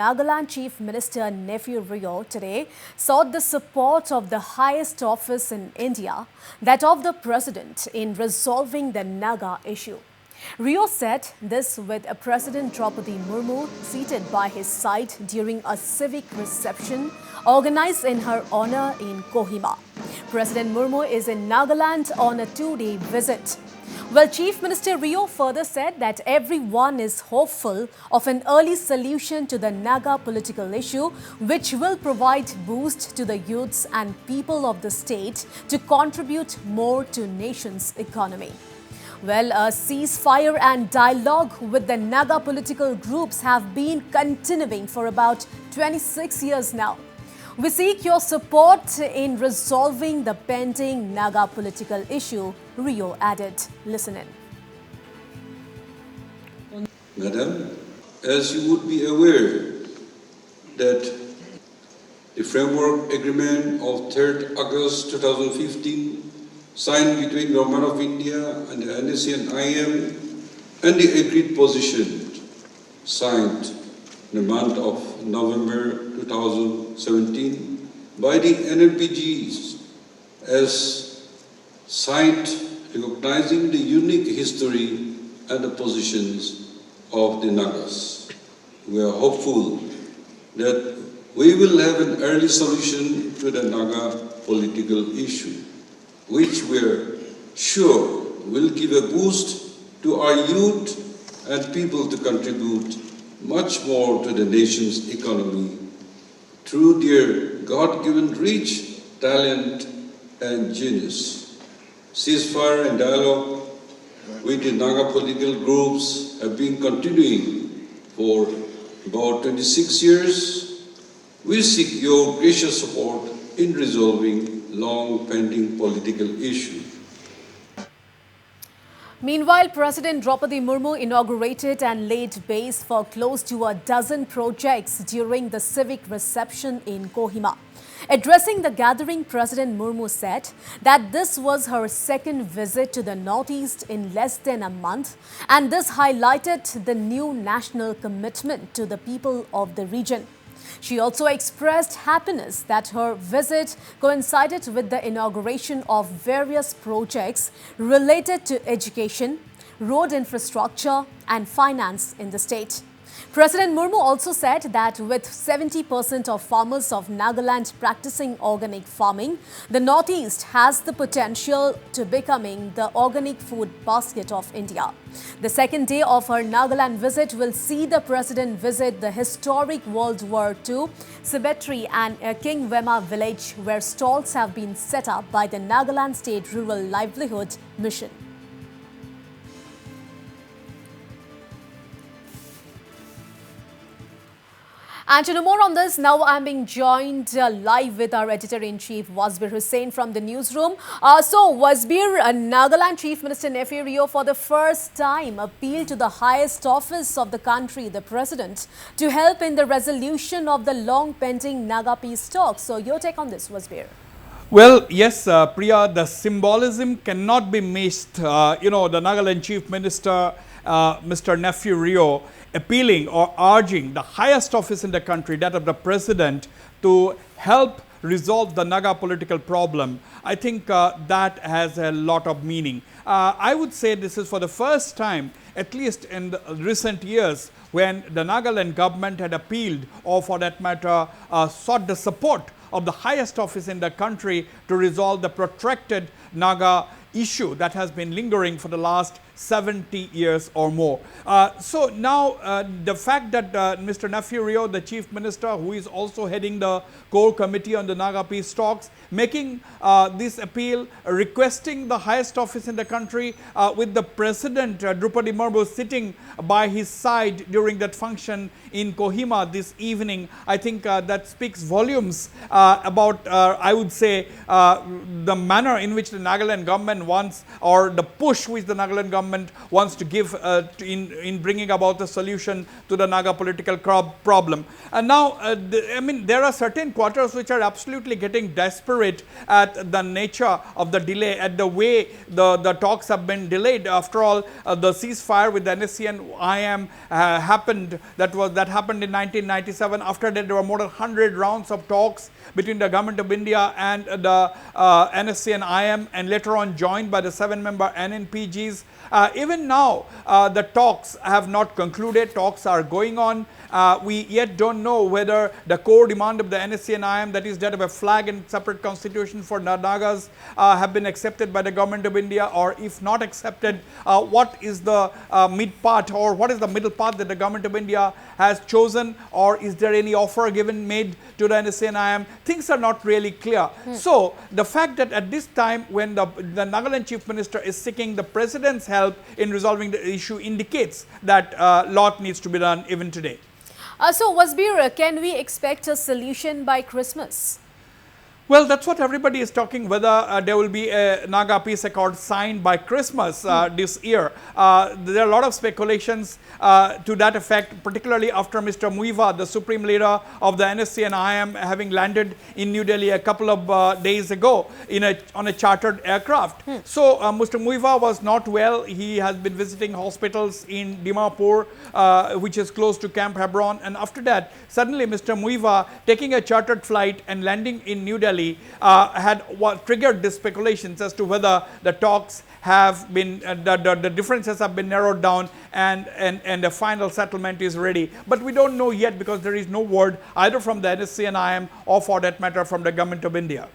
Nagaland Chief Minister Neiphiu Rio today sought the support of the highest office in India, that of the President, in resolving the Naga issue. Rio said this with President Prez Murmu seated by his side during a civic reception organized in her honor in Kohima. President Murmu is in Nagaland on a two-day visit. Well, Chief Minister Rio further said that everyone is hopeful of an early solution to the Naga political issue, which will provide boost to the youths and people of the state to contribute more to nation's economy. Well, a ceasefire and dialogue with the Naga political groups have been continuing for about 26 years now. We seek your support in resolving the pending Naga political issue, Rio added. Listen in. Madam, as you would be aware that the framework agreement of 3rd August 2015 signed between Government of India and the NSC and IM and the agreed position signed in the month of November 2017 by the NLPGs as signed recognizing the unique history and the positions of the Nagas. We are hopeful that we will have an early solution to the Naga political issue, which we are sure will give a boost to our youth and people to contribute much more to the nation's economy through their God-given rich talent and genius. Ceasefire and dialogue with the Naga political groups have been continuing for about 26 years. We seek your gracious support in resolving long-pending political issues. Meanwhile, President Prez Murmu inaugurated and laid base for close to a dozen projects during the civic reception in Kohima. Addressing the gathering, President Murmu said that this was her second visit to the Northeast in less than a month, and this highlighted the new national commitment to the people of the region. She also expressed happiness that her visit coincided with the inauguration of various projects related to education, road infrastructure and finance in the state. President Murmu also said that with 70% of farmers of Nagaland practicing organic farming, the Northeast has the potential to becoming the organic food basket of India. The second day of her Nagaland visit will see the President visit the historic World War II cemetery and King Wema village, where stalls have been set up by the Nagaland State Rural Livelihood Mission. And to know more on this, now I'm being joined live with our Editor-in-Chief, Wasbir Hussain from the newsroom. So, Wasbir, Nagaland Chief Minister Neiphiu Rio for the first time appealed to the highest office of the country, the President, to help in the resolution of the long-pending Naga peace talks. So, your take on this, Wasbir? Well, yes, Priya, the symbolism cannot be missed. The Nagaland Chief Minister, Mr. Neiphiu Rio, appealing or urging the highest office in the country, that of the President, to help resolve the Naga political problem. I think that has a lot of meaning. I would say this is for the first time, at least in the recent years, when the Nagaland government had appealed, or for that matter, sought the support of the highest office in the country to resolve the protracted Naga issue that has been lingering for the last 70 years or more. So now the fact that Mr. Neiphiu Rio, the Chief Minister, who is also heading the core committee on the Naga peace talks, making this appeal, requesting the highest office in the country, with the President Prez Murmu sitting by his side during that function in Kohima this evening, I think that speaks volumes about, I would say, the manner in which the Nagaland government wants, or the push which the Nagaland government government wants to give in bringing about the solution to the Naga political problem. And now, I mean, there are certain quarters which are absolutely getting desperate at the nature of the delay, at the way the talks have been delayed. After all, the ceasefire with the NSC and IM happened. That happened in 1997. After that, there were more than 100 rounds of talks between the government of India and the NSC and IM, and later on joined by the 7-member NNPGs. Even now, the talks have not concluded. Talks are going on. We yet don't know whether the core demand of the NSC and IM, that is that of a flag and separate constitution for Nagas, have been accepted by the government of India, or if not accepted, what is the mid part, or what is the middle path that the government of India has chosen, or is there any offer made to the NSC and IM? Things are not really clear. So the fact that at this time, when the Nagaland Chief Minister is seeking the President's help in resolving the issue, indicates that lot needs to be done even today. So, Wasbir, can we expect a solution by Christmas? Well, that's what everybody is talking, whether there will be a Naga peace accord signed by Christmas this year. There are a lot of speculations to that effect, particularly after Mr. Muiva, the supreme leader of the NSC and IM, having landed in New Delhi a couple of days ago on a chartered aircraft. So, Mr. Muiva was not well. He has been visiting hospitals in Dimapur, which is close to Camp Hebron. And after that, suddenly Mr. Muiva, taking a chartered flight and landing in New Delhi, had triggered the speculations as to whether the talks have been, the differences have been narrowed down, and a final settlement is ready. But we don't know yet, because there is no word either from the NSC and IM, or for that matter from the government of India.